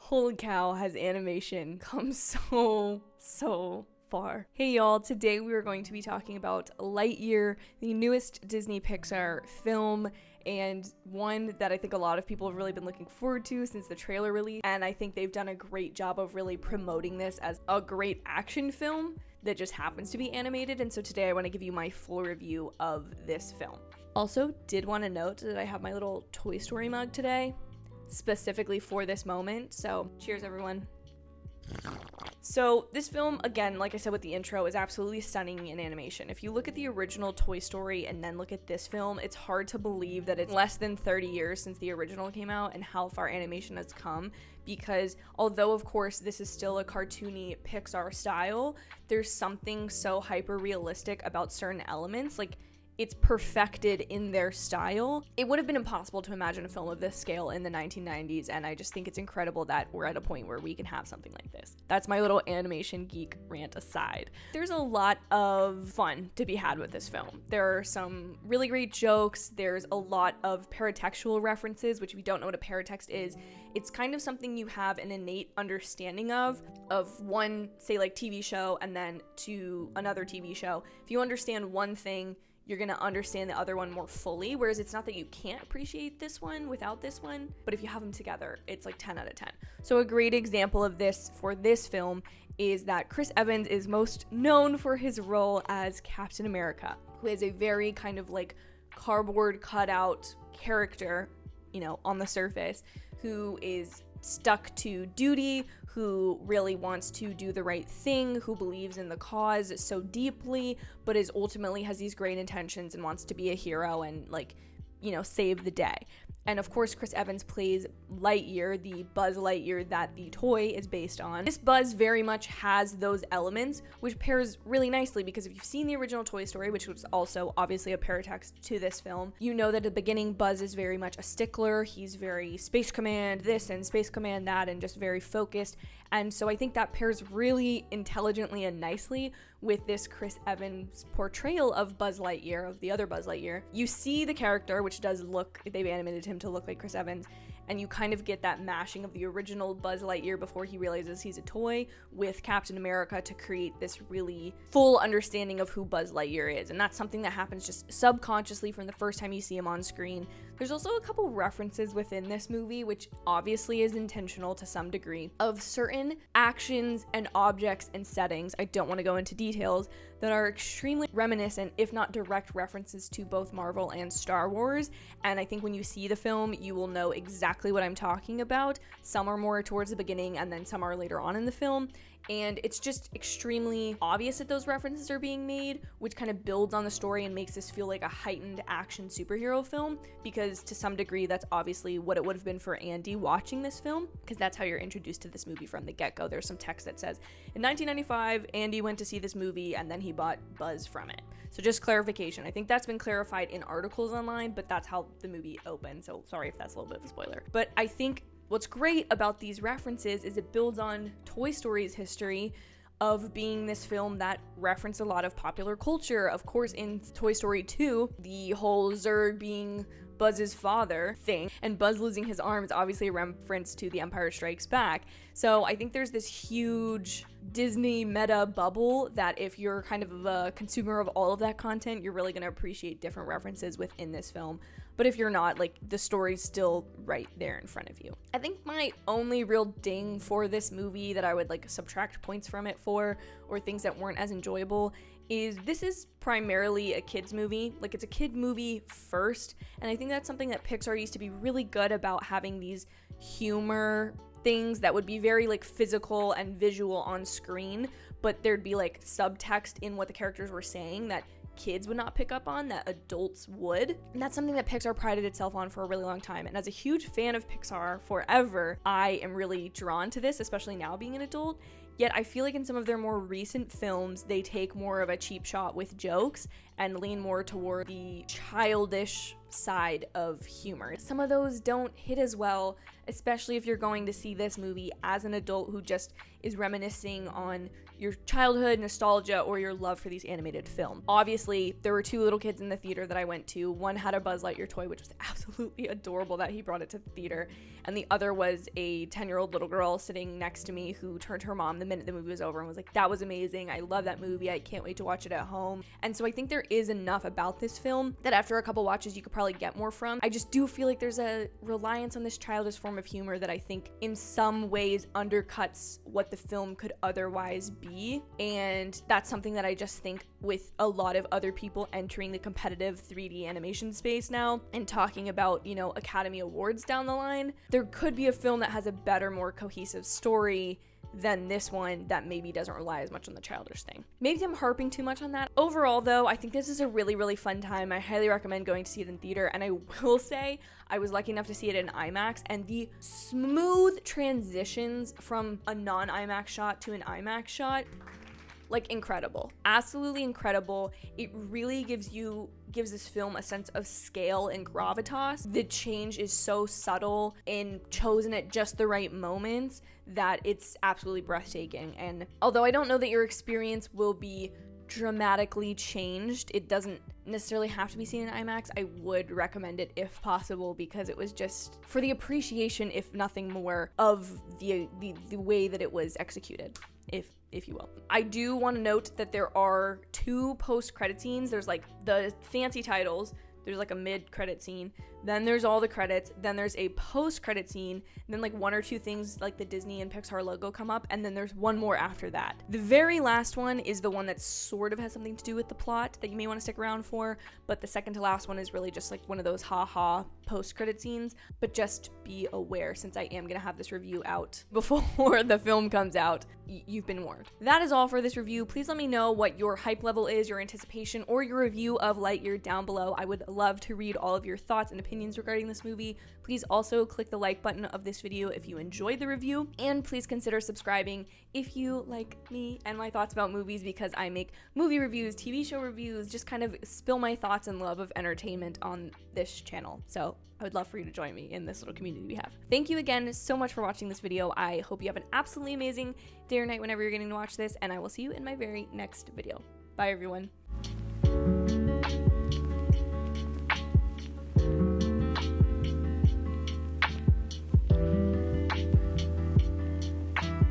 Holy cow, has animation come so far. Hey y'all, today we are going to be talking about Lightyear, the newest Disney Pixar film, and one that I think a lot of people have really been looking forward to since the trailer release, and I think they've done a great job of really promoting this as a great action film that just happens to be animated, and so today I want to give you my full review of this film. Also, did want to note that I have my little Toy Story mug today, specifically for this moment, so cheers everyone. So this film, again, like I said with the intro, is absolutely stunning in animation. If you look at the original Toy Story and then look at this film, it's hard to believe that it's less than 30 years since the original came out and how far animation has come, because although of course this is still a cartoony Pixar style, there's something so hyper realistic about certain elements, like it's perfected in their style. It would have been impossible to imagine a film of this scale in the 1990s, and I just think it's incredible that we're at a point where we can have something like this. That's my little animation geek rant aside. There's a lot of fun to be had with this film. There are some really great jokes. There's a lot of paratextual references, which if you don't know what a paratext is, it's kind of something you have an innate understanding of one, say like TV show, and then to another TV show. If you understand one thing, you're gonna understand the other one more fully, whereas it's not that you can't appreciate this one without this one, but if you have them together, it's like 10 out of 10. So a great example of this for this film is that Chris Evans is most known for his role as Captain America, who is a very kind of like cardboard cutout character, you know, on the surface, who is stuck to duty, who really wants to do the right thing, who believes in the cause so deeply, but is ultimately has these great intentions and wants to be a hero and, like, you know, save the day. And of course, Chris Evans plays Lightyear, the Buzz Lightyear that the toy is based on. This Buzz very much has those elements, which pairs really nicely, because if you've seen the original Toy Story, which was also obviously a paratext to this film, you know that at the beginning, Buzz is very much a stickler. He's very Space Command this and Space Command that, and just very focused. And so I think that pairs really intelligently and nicely with this Chris Evans portrayal of Buzz Lightyear, of the other Buzz Lightyear. You see the character, which does look, they've animated him to look like Chris Evans, and you kind of get that mashing of the original Buzz Lightyear before he realizes he's a toy with Captain America to create this really full understanding of who Buzz Lightyear is. And that's something that happens just subconsciously from the first time you see him on screen. There's also a couple references within this movie, which obviously is intentional to some degree, of certain actions and objects and settings, I don't want to go into details, that are extremely reminiscent, if not direct references to both Marvel and Star Wars. And I think when you see the film, you will know exactly what I'm talking about. Some are more towards the beginning, and then some are later on in the film. And it's just extremely obvious that those references are being made, which kind of builds on the story and makes this feel like a heightened action superhero film, because to some degree that's obviously what it would have been for Andy watching this film, because that's how you're introduced to this movie from the get-go. There's some text that says, in 1995, Andy went to see this movie and then he bought Buzz from it. So just clarification. I think that's been clarified in articles online, but that's how the movie opens. So sorry if that's a little bit of a spoiler. But I think what's great about these references is it builds on Toy Story's history of being this film that referenced a lot of popular culture. Of course, in Toy Story 2, the whole Zurg being Buzz's father thing, and Buzz losing his arm is obviously a reference to The Empire Strikes Back. So I think there's this huge Disney meta bubble that if you're kind of a consumer of all of that content, you're really going to appreciate different references within this film. But if you're not, like, the story's still right there in front of you. I think my only real ding for this movie that I would, like, subtract points from it for, or things that weren't as enjoyable, is this is primarily a kid's movie. Like, it's a kid movie first, and I think that's something that Pixar used to be really good about, having these humor things that would be very, like, physical and visual on screen, but there'd be, like, subtext in what the characters were saying that kids would not pick up on, that adults would. And that's something that Pixar prided itself on for a really long time. And as a huge fan of Pixar forever, I am really drawn to this, especially now being an adult. Yet I feel like in some of their more recent films, they take more of a cheap shot with jokes and lean more toward the childish side of humor. Some of those don't hit as well, especially if you're going to see this movie as an adult who just is reminiscing on your childhood nostalgia or your love for these animated films. Obviously, there were 2 little kids in the theater that I went to. One had a Buzz Lightyear toy, which was absolutely adorable that he brought it to the theater, and the other was a 10-year-old little girl sitting next to me who turned to her mom the minute the movie was over and was like, "That was amazing. I love that movie. I can't wait to watch it at home." And so I think there is enough about this film that after a couple watches you could probably get more from. I just do feel like there's a reliance on this childish form of humor that I think in some ways undercuts what the film could otherwise be, and that's something that I just think with a lot of other people entering the competitive 3D animation space now and talking about, you know, Academy Awards down the line, there could be a film that has a better, more cohesive story than this one that maybe doesn't rely as much on the childish thing. Maybe I'm harping too much on that. Overall though, I think this is a really, really fun time. I highly recommend going to see it in theater, and I will say I was lucky enough to see it in IMAX, and the smooth transitions from a non-IMAX shot to an IMAX shot, like, incredible. Absolutely incredible. It really gives this film a sense of scale and gravitas. The change is so subtle and chosen at just the right moments that it's absolutely breathtaking. And although I don't know that your experience will be dramatically changed, it doesn't necessarily have to be seen in IMAX. I would recommend it if possible, because it was just for the appreciation, if nothing more, of the way that it was executed, if you will. I do want to note that there are 2 post-credit scenes. There's like the fancy titles, there's like a mid-credit scene, then there's all the credits, then there's a post-credit scene, and then like 1 or 2 things like the Disney and Pixar logo come up, and then there's one more after that. The very last one is the one that sort of has something to do with the plot that you may want to stick around for, but the second to last one is really just like one of those ha-ha post-credit scenes. But just be aware, since I am going to have this review out before the film comes out, you've been warned. That is all for this review. Please let me know what your hype level is, your anticipation, or your review of Lightyear down below. I would love to read all of your thoughts and opinions regarding this movie. Please also click the like button of this video if you enjoyed the review, and please consider subscribing if you like me and my thoughts about movies, because I make movie reviews, TV show reviews, just kind of spill my thoughts and love of entertainment on this channel. So I would love for you to join me in this little community we have. Thank you again so much for watching this video. I hope you have an absolutely amazing day or night whenever you're getting to watch this, and I will see you in my very next video. Bye everyone.